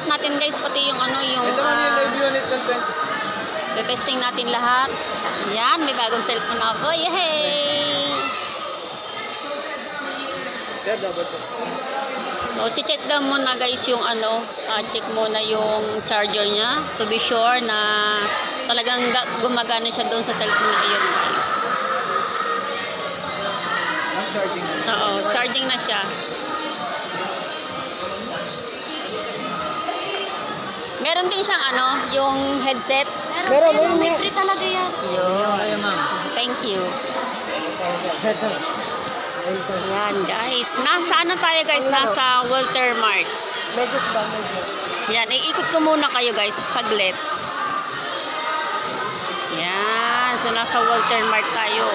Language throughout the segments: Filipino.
natin guys, pati yung ano, yung testing natin lahat. Yan, may bagong cellphone ako. Yay! So, check daw muna guys yung ano, check muna yung charger niya to be sure na talagang gumagana siya doon sa cellphone na iyon guys. Oo, charging na siya. Meron din siyang ano, yung headset. Meron. May free talaga yan. Yun. Thank you. Yan guys. Nasa ano tayo guys? Nasa Walter Mart. Medyo ba? Medyo. Yan. Iikot ko muna kayo guys. Saglit. Yan. So nasa Walter Mart tayo.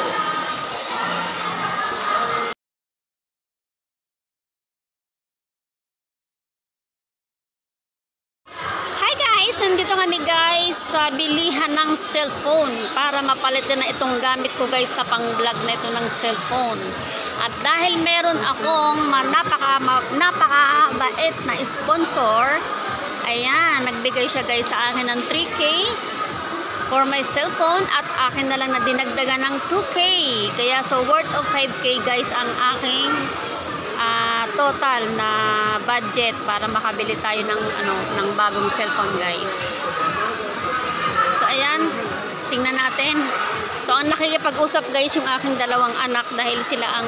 Nandito kami guys sa bilihan ng cellphone para mapalitan na itong gamit ko guys na pang vlog na ito ng cellphone. At dahil meron akong napakabait na sponsor, ayan, nagbigay siya guys sa akin ng 3K for my cellphone at akin na lang na dinagdagan ng 2K. Kaya so worth of 5K guys ang aking total na budget para makabili tayo ng bagong cellphone guys. So ayan, tingnan natin. So ang nakikipag-usap guys yung aking dalawang anak dahil sila ang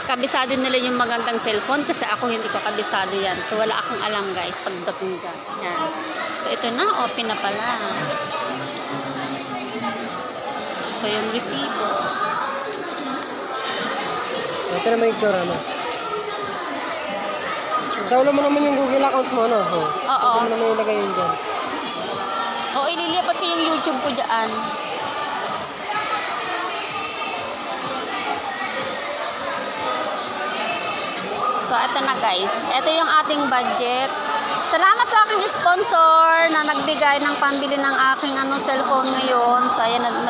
kabisado nila yung magandang cellphone kasi ako hindi ko kabisado yan. So wala akong alam guys pagdating dyan. Yan. So ito na, open na pala. So yung resibo. Ito na may itsura mo. Sa ulo mo naman yung Google account mo, no? Oo. Ito mo naman ilagay yun dyan. Oo, ililipat ko yung YouTube ko dyan. So, ito na guys. Ito yung ating budget. Salamat sa aking sponsor na nagbigay ng pambili ng aking cellphone ngayon. So, ayan, 1, 2,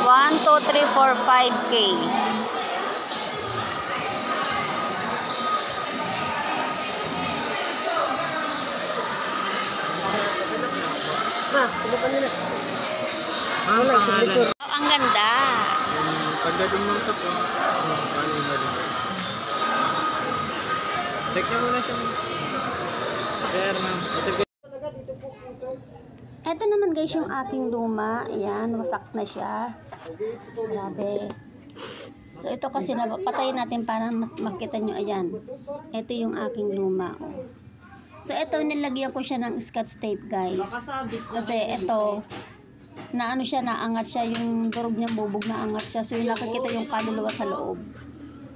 3, 4, 5K. Tulupan nyo na. Wala, signature. Oh, ang ganda. Pagdating mo sa phone, check na muna siya. Sir, ma'am. Ito naman guys yung aking luma. Ayan, wasak na siya. Grabe. So ito kasi patayin natin para mas makita nyo. Ayan. Ito yung aking luma. Oh. So ito nilagyan ko siya ng scotch tape guys. Kasi ito naano siya, naangat siya yung durog niya, bubog na angat siya. So yung nakikita yung kaluluwa sa loob.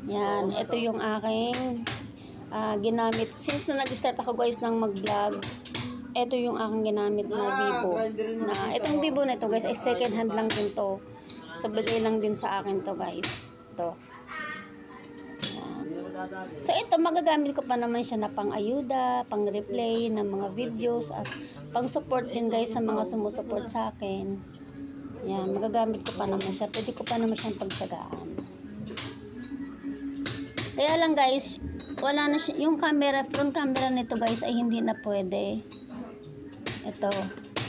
Yan, ito yung aking ginamit since na nag-start ako guys ng mag-vlog. Ito yung aking ginamit na Vivo. Itong Vivo na ito guys ay second hand lang din to. So bigay lang din sa akin to guys. Ito. So ito magagamit ko pa naman siya na pang-ayuda, pang-replay ng mga videos at pang-support din guys sa mga sumusupport sa akin. Yan, magagamit ko pa naman siya. Pwede ko pa naman siyang pagsagaan. Kaya lang guys, wala na siya, yung camera, front camera nito guys ay hindi na pwede. Ito,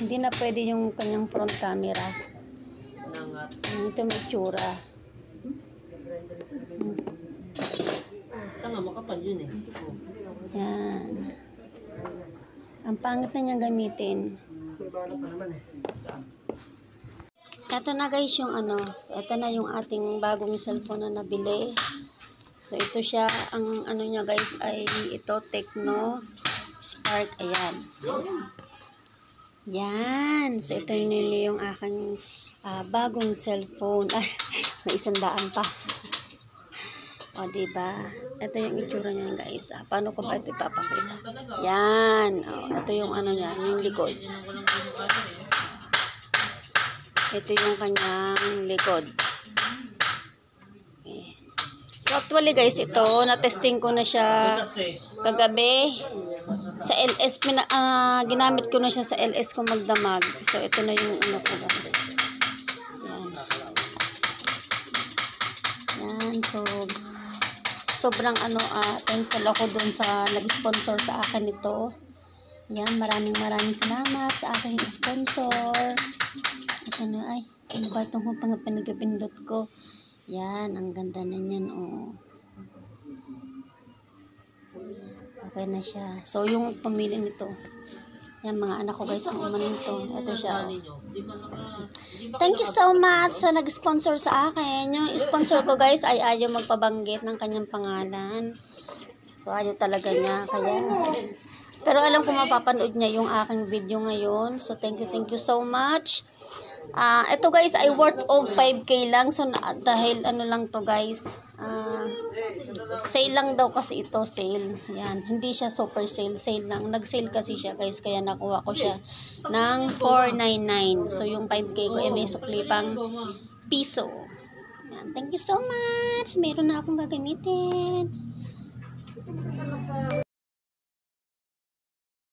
hindi na pwede yung kanyang front camera. Ito may itsura. Makapal yun eh. Yan. Ang pangit na niyang gamitin. Ito na guys yung So ito na yung ating bagong cellphone na nabili. So ito siya, ang niya guys ay ito Tecno Spark. Ayan. Yan. So ito yung aking bagong cellphone. Ay, may 100 pa. O, diba? Ito yung itsura niya, guys. Paano ko ba ito ipapakita? Yan. O, ito yung niya, yung likod. Ito yung kanyang likod. Okay. So, actually, guys, ito, na-testing ko na siya kagabi. Sa LS, ginamit ko na siya sa LS ko magdamag. So, ito na yung ko, guys. Yan. Yan. So, sobrang thankful ako dun sa nag-sponsor sa akin ito. Yan, maraming salamat sa aking sponsor. Ito na, ay, ano ba itong panagpindot ko? Yan, ang ganda na yan, oh. Okay na siya. So, yung pamili nito, yan, mga anak ko guys, ang umanin to. Ito siya, oh. Thank you so much sa nag-sponsor sa akin. Yung sponsor ko guys ay ayaw magpabanggit ng kanyang pangalan. So, ayaw talaga niya. Kaya, pero alam ko mapapanood niya yung aking video ngayon. So, thank you so much. Ito guys ay worth of 5K lang. So, dahil ano lang to guys. Sale lang daw kasi ito. Sale. Yan. Hindi siya super sale. Sale lang. Nag-sale kasi siya guys. Kaya nakuha ko siya ng 499. So, yung 5K ko ay may sukli pang piso. Yan. Thank you so much. Meron na akong gagamitin.